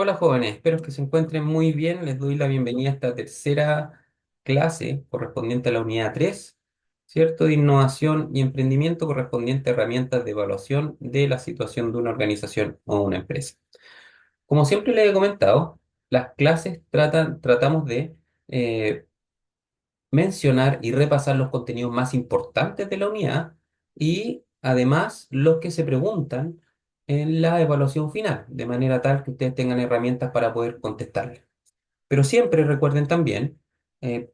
Hola jóvenes, espero que se encuentren muy bien. Les doy la bienvenida a esta tercera clase correspondiente a la unidad 3, ¿cierto? De innovación y emprendimiento correspondiente a herramientas de evaluación de la situación de una organización o una empresa. Como siempre les he comentado, las clases tratamos de eh, mencionar y repasar los contenidos más importantes de la unidad y además los que se preguntan en la evaluación final, de manera tal que ustedes tengan herramientas para poder contestarles. Pero siempre recuerden también,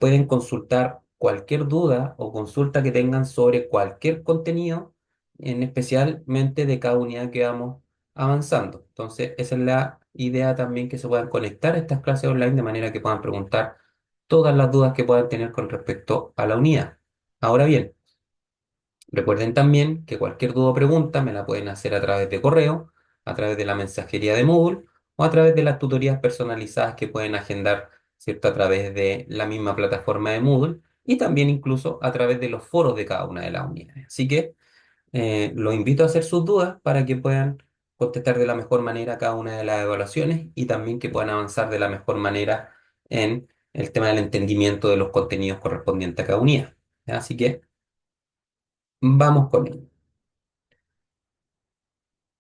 pueden consultar cualquier duda o consulta que tengan sobre cualquier contenido, en especialmente de cada unidad que vamos avanzando. Entonces, esa es la idea también, que se puedan conectar a estas clases online de manera que puedan preguntar todas las dudas que puedan tener con respecto a la unidad. Ahora bien, recuerden también que cualquier duda o pregunta me la pueden hacer a través de correo, a través de la mensajería de Moodle o a través de las tutorías personalizadas que pueden agendar, ¿cierto? A través de la misma plataforma de Moodle y también incluso a través de los foros de cada una de las unidades. Así que los invito a hacer sus dudas para que puedan contestar de la mejor manera cada una de las evaluaciones y también que puedan avanzar de la mejor manera en el tema del entendimiento de los contenidos correspondientes a cada unidad. ¿Ya? Así que vamos con ello.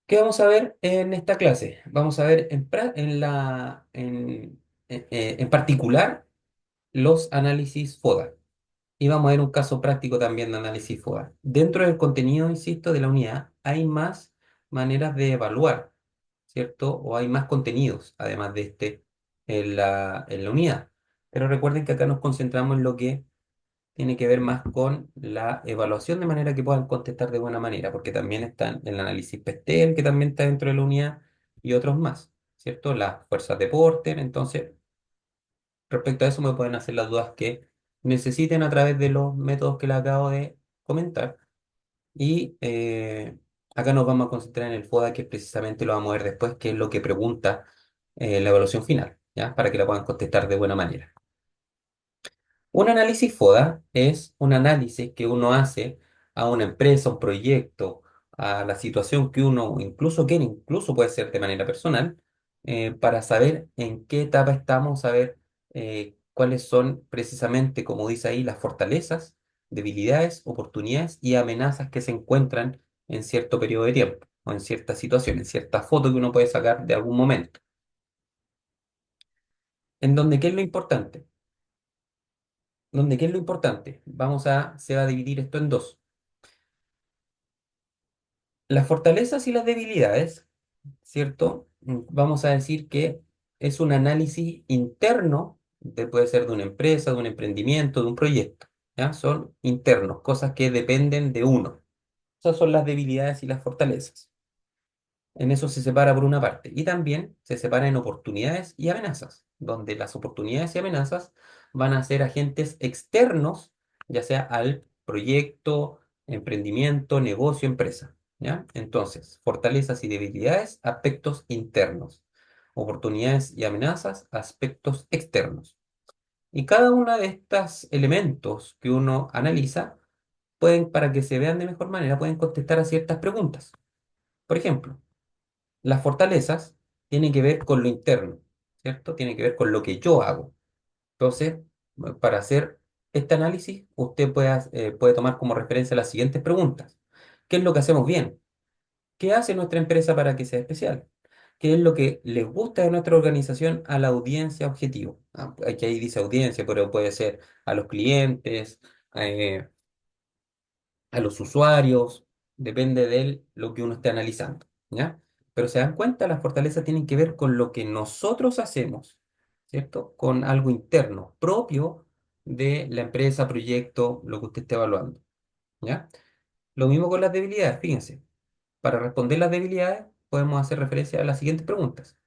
¿Qué vamos a ver en esta clase? Vamos a ver en particular los análisis FODA. Y vamos a ver un caso práctico también de análisis FODA. Dentro del contenido, insisto, de la unidad, hay más maneras de evaluar, ¿cierto? O hay más contenidos, además de este, en la unidad. Pero recuerden que acá nos concentramos en lo que tiene que ver más con la evaluación, de manera que puedan contestar de buena manera, porque también están el análisis PESTEL, que también está dentro de la unidad, y otros más, ¿cierto? Las fuerzas de Porter. Entonces, respecto a eso me pueden hacer las dudas que necesiten a través de los métodos que les acabo de comentar. Y acá nos vamos a concentrar en el FODA, que precisamente lo vamos a ver después, que es lo que pregunta la evaluación final, ¿ya? Para que la puedan contestar de buena manera. Un análisis FODA es un análisis que uno hace a una empresa, un proyecto, a la situación que uno incluso quiere, incluso puede ser de manera personal, para saber en qué etapa estamos, saber cuáles son precisamente, como dice ahí, las fortalezas, debilidades, oportunidades y amenazas que se encuentran en cierto periodo de tiempo o en cierta situación, en cierta foto que uno puede sacar de algún momento. En donde, ¿qué es lo importante? Donde, ¿qué es lo importante? Se va a dividir esto en dos. Las fortalezas y las debilidades, ¿cierto? Vamos a decir que es un análisis interno, puede ser de una empresa, de un emprendimiento, de un proyecto, ¿ya? Son internos, cosas que dependen de uno. Esas son las debilidades y las fortalezas. En eso se separa por una parte. Y también se separa en oportunidades y amenazas, donde las oportunidades y amenazas van a ser agentes externos, ya sea al proyecto, emprendimiento, negocio, empresa. ¿Ya? Entonces, fortalezas y debilidades, aspectos internos. Oportunidades y amenazas, aspectos externos. Y cada uno de estos elementos que uno analiza pueden, para que se vean de mejor manera, pueden contestar a ciertas preguntas. Por ejemplo, las fortalezas tienen que ver con lo interno, ¿cierto? Tienen que ver con lo que yo hago. Entonces, para hacer este análisis, usted puede tomar como referencia las siguientes preguntas. ¿Qué es lo que hacemos bien? ¿Qué hace nuestra empresa para que sea especial? ¿Qué es lo que les gusta de nuestra organización a la audiencia objetivo? Aquí ahí dice audiencia, pero puede ser a los clientes, eh, a los usuarios, depende de lo que uno esté analizando, ¿ya? Pero se dan cuenta, las fortalezas tienen que ver con lo que nosotros hacemos, ¿cierto? Con algo interno, propio de la empresa, proyecto, lo que usted esté evaluando, ¿ya? Lo mismo con las debilidades, fíjense. Para responder las debilidades, podemos hacer referencia a las siguientes preguntas.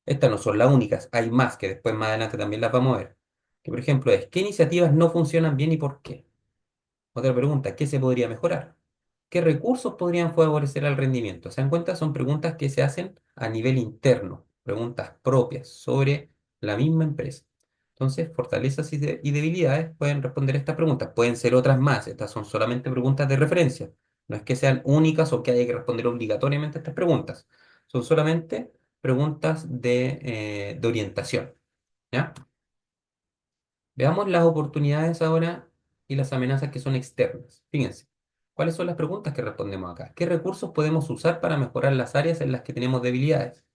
Estas no son las únicas, hay más que después más adelante también las vamos a ver. Que por ejemplo es, ¿qué iniciativas no funcionan bien y por qué? Otra pregunta, ¿qué se podría mejorar? ¿Qué recursos podrían favorecer al rendimiento? ¿Se dan cuenta? Son preguntas que se hacen a nivel interno, preguntas propias sobre la misma empresa. Entonces, fortalezas y debilidades pueden responder estas preguntas. Pueden ser otras más. Estas son solamente preguntas de referencia. No es que sean únicas o que haya que responder obligatoriamente a estas preguntas. Son solamente preguntas de orientación. ¿Ya? Veamos las oportunidades ahora y las amenazas que son externas. Fíjense, ¿cuáles son las preguntas que respondemos acá? ¿Qué recursos podemos usar para mejorar las áreas en las que tenemos debilidades?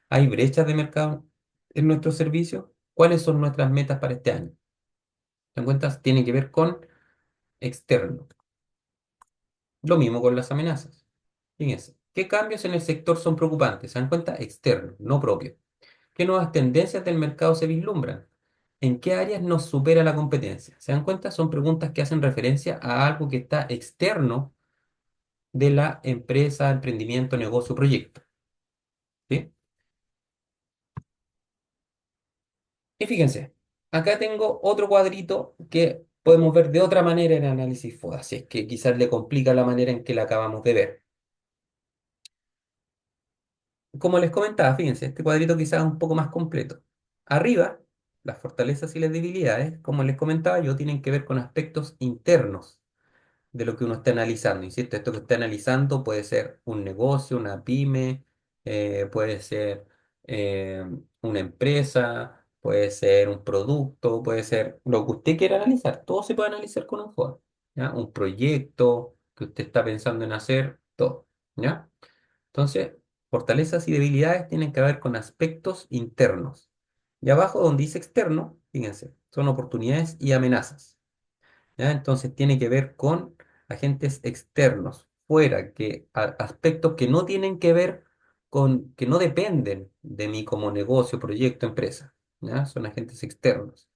¿Hay brechas de mercado en nuestros servicios? ¿Cuáles son nuestras metas para este año? ¿Te dan cuenta? Tiene que ver con externo. Lo mismo con las amenazas. Fíjense, ¿qué cambios en el sector son preocupantes? ¿Se dan cuenta? Externo, no propio. ¿Qué nuevas tendencias del mercado se vislumbran? ¿En qué áreas nos supera la competencia? ¿Se dan cuenta? Son preguntas que hacen referencia a algo que está externo de la empresa, emprendimiento, negocio, proyecto. ¿Sí? Y fíjense, acá tengo otro cuadrito que podemos ver de otra manera en análisis FODA, si es que quizás le complica la manera en que la acabamos de ver. Como les comentaba, fíjense, este cuadrito quizás es un poco más completo. Arriba, las fortalezas y las debilidades, como les comentaba yo, tienen que ver con aspectos internos de lo que uno está analizando. Insisto, esto que está analizando puede ser un negocio, una pyme, puede ser eh, una empresa, puede ser un producto, puede ser lo que usted quiera analizar. Todo se puede analizar con un FODA, ¿ya? Un proyecto que usted está pensando en hacer, todo, ¿ya? Entonces, fortalezas y debilidades tienen que ver con aspectos internos. Y abajo donde dice externo, fíjense, son oportunidades y amenazas. ¿Ya? Entonces tiene que ver con agentes externos, fuera, aspectos que no tienen que ver con, que no dependen de mí como negocio, proyecto, empresa. ¿Ya? Son agentes externos.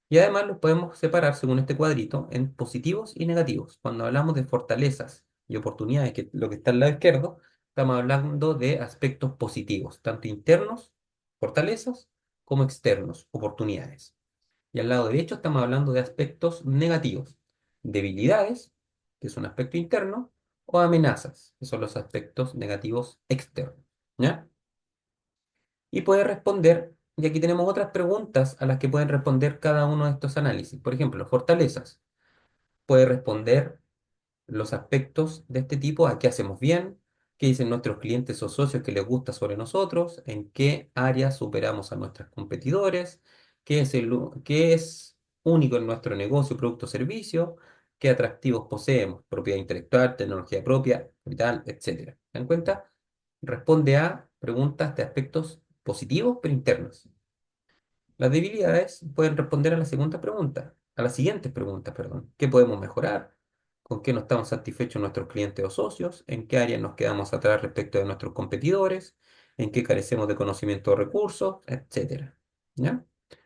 Y además los podemos separar, según este cuadrito, en positivos y negativos. Cuando hablamos de fortalezas y oportunidades, que lo que está al lado izquierdo, estamos hablando de aspectos positivos, tanto internos, fortalezas, como externos, oportunidades. Y al lado derecho estamos hablando de aspectos negativos, debilidades, que es un aspecto interno, o amenazas, que son los aspectos negativos externos. ¿Ya? Y puede responder, y aquí tenemos otras preguntas a las que pueden responder cada uno de estos análisis. Por ejemplo, fortalezas. Puede responder los aspectos de este tipo, a qué hacemos bien, qué dicen nuestros clientes o socios que les gusta sobre nosotros, en qué áreas superamos a nuestros competidores, qué es único en nuestro negocio, producto o servicio, qué atractivos poseemos, propiedad intelectual, tecnología propia, capital, etcétera. ¿Se dan cuenta? Responde a preguntas de aspectos positivos pero internos. Las debilidades pueden responder a la segunda pregunta, a las siguientes preguntas, perdón. ¿Qué podemos mejorar? ¿Con qué no estamos satisfechos nuestros clientes o socios? ¿En qué áreas nos quedamos atrás respecto de nuestros competidores? ¿En qué carecemos de conocimiento o recursos? Etcétera. ¿Ya?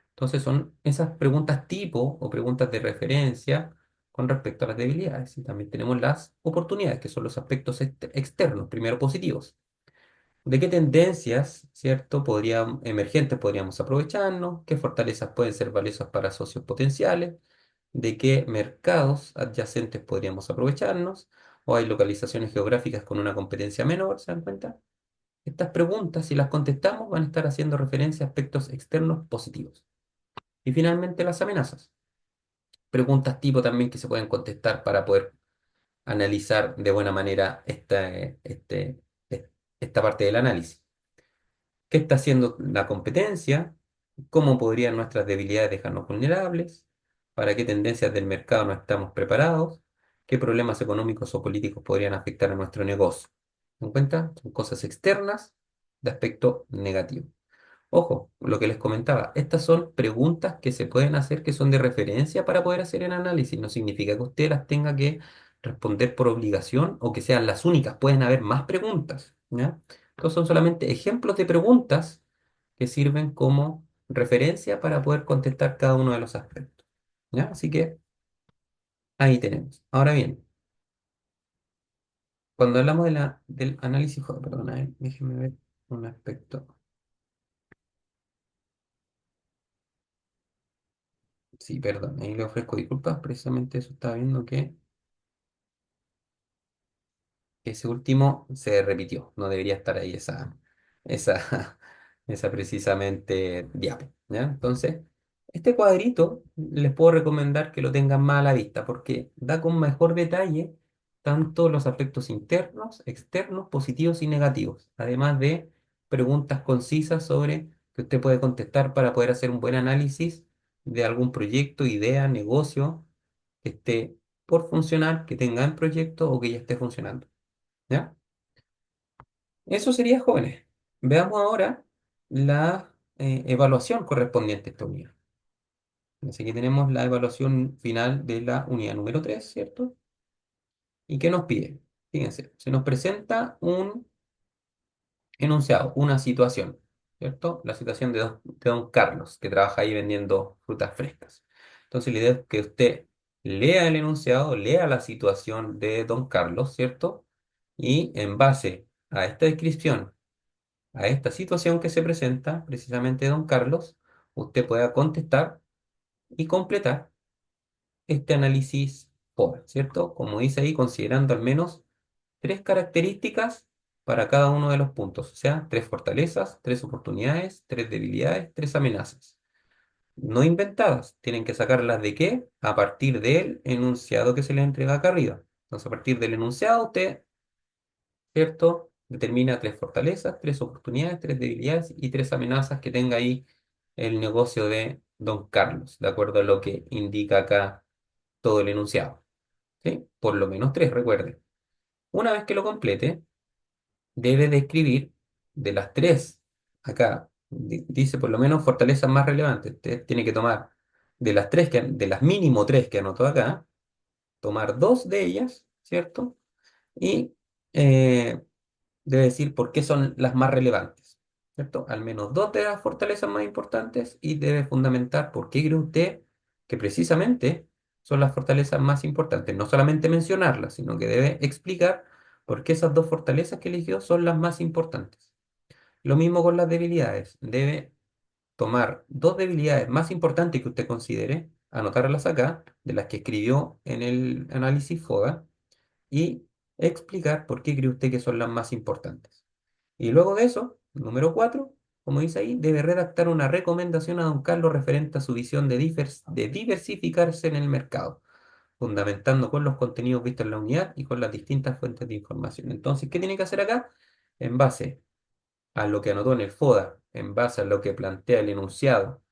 Entonces son esas preguntas tipo o preguntas de referencia con respecto a las debilidades. Y también tenemos las oportunidades, que son los aspectos externos, primero positivos. ¿De qué tendencias, cierto, emergentes podríamos aprovecharnos? ¿Qué fortalezas pueden ser valiosas para socios potenciales? ¿De qué mercados adyacentes podríamos aprovecharnos? ¿O hay localizaciones geográficas con una competencia menor? ¿Se dan cuenta? Estas preguntas, si las contestamos, van a estar haciendo referencia a aspectos externos positivos. Y finalmente las amenazas. Preguntas tipo también que se pueden contestar para poder analizar de buena manera esta parte del análisis. ¿Qué está haciendo la competencia? ¿Cómo podrían nuestras debilidades dejarnos vulnerables? ¿Para qué tendencias del mercado no estamos preparados? ¿Qué problemas económicos o políticos podrían afectar a nuestro negocio? ¿Se dan cuenta? Son cosas externas de aspecto negativo. Ojo, lo que les comentaba, estas son preguntas que se pueden hacer que son de referencia para poder hacer el análisis. No significa que usted las tenga que responder por obligación o que sean las únicas. Pueden haber más preguntas, ¿ya? Estos son solamente ejemplos de preguntas que sirven como referencia para poder contestar cada uno de los aspectos, ¿ya? Así que ahí tenemos. Ahora bien, cuando hablamos del análisis, perdón, a ver, déjenme ver un aspecto. Sí, perdón, ahí le ofrezco disculpas, precisamente eso estaba viendo que ese último se repitió, no debería estar ahí esa, esa precisamente diapo, ¿ya? Entonces, este cuadrito les puedo recomendar que lo tengan más a la vista porque da con mejor detalle tanto los aspectos internos, externos, positivos y negativos, además de preguntas concisas sobre que usted puede contestar para poder hacer un buen análisis de algún proyecto, idea, negocio que esté por funcionar, que tenga en proyecto o que ya esté funcionando. ¿Ya? Eso sería, jóvenes. Veamos ahora la evaluación correspondiente a esta unidad. Así que tenemos la evaluación final de la unidad número 3, ¿cierto? ¿Y qué nos pide? Fíjense, se nos presenta un enunciado, una situación, ¿cierto? La situación de don Carlos, que trabaja ahí vendiendo frutas frescas. Entonces, la idea es que usted lea el enunciado, lea la situación de don Carlos, ¿cierto? Y en base a esta descripción, a esta situación que se presenta precisamente don Carlos, usted pueda contestar y completar este análisis por, ¿cierto? Como dice ahí, considerando al menos tres características para cada uno de los puntos, o sea, tres fortalezas, tres oportunidades, tres debilidades, tres amenazas. No inventadas, tienen que sacarlas de qué? A partir del enunciado que se les entrega acá arriba. Entonces, a partir del enunciado, usted, ¿cierto? Determina tres fortalezas, tres oportunidades, tres debilidades y tres amenazas que tenga ahí el negocio de Don Carlos, de acuerdo a lo que indica acá todo el enunciado. ¿Sí? Por lo menos tres, recuerde. Una vez que lo complete, debe describir de las tres, acá dice por lo menos fortalezas más relevantes. Usted tiene que tomar de las tres, de las mínimo tres que anotó acá, tomar dos de ellas, ¿cierto? Y eh, debe decir por qué son las más relevantes, ¿cierto? Al menos dos de las fortalezas más importantes y debe fundamentar por qué cree usted que precisamente son las fortalezas más importantes. No solamente mencionarlas, sino que debe explicar por qué esas dos fortalezas que eligió son las más importantes. Lo mismo con las debilidades. Debe tomar dos debilidades más importantes que usted considere, anotarlas acá, de las que escribió en el análisis FODA, y explicar por qué cree usted que son las más importantes. Y luego de eso, número 4, como dice ahí, debe redactar una recomendación a don Carlos referente a su visión de diversificarse en el mercado, fundamentando con los contenidos vistos en la unidad y con las distintas fuentes de información. Entonces, ¿qué tiene que hacer acá? En base a lo que anotó en el FODA, en base a lo que plantea el enunciado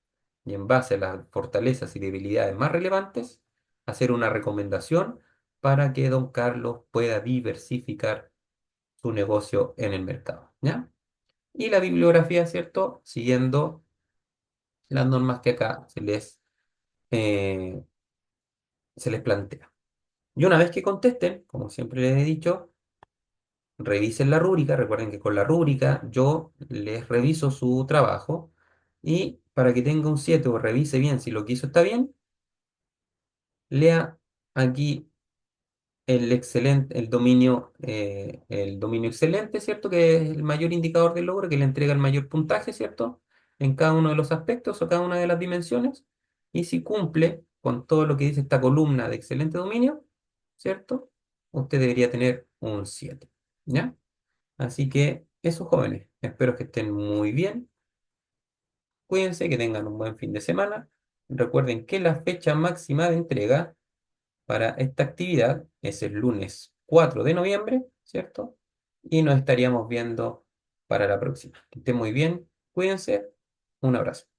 y en base a las fortalezas y debilidades más relevantes, hacer una recomendación para que don Carlos pueda diversificar su negocio en el mercado, ¿ya? Y la bibliografía, ¿cierto? Siguiendo las normas que acá eh, se les plantea. Y una vez que contesten, como siempre les he dicho, revisen la rúbrica. Recuerden que con la rúbrica yo les reviso su trabajo y para que tenga un 7 o revise bien si lo que hizo está bien, lea aquí el dominio excelente, ¿cierto? Que es el mayor indicador del logro, que le entrega el mayor puntaje, ¿cierto? En cada uno de los aspectos o cada una de las dimensiones. Y si cumple con todo lo que dice esta columna de excelente dominio, ¿cierto? Usted debería tener un 7, ¿ya? Así que eso, jóvenes, espero que estén muy bien. Cuídense, que tengan un buen fin de semana. Recuerden que la fecha máxima de entrega para esta actividad es el lunes 4 de noviembre, ¿cierto? Y nos estaríamos viendo para la próxima. Que estén muy bien, cuídense, un abrazo.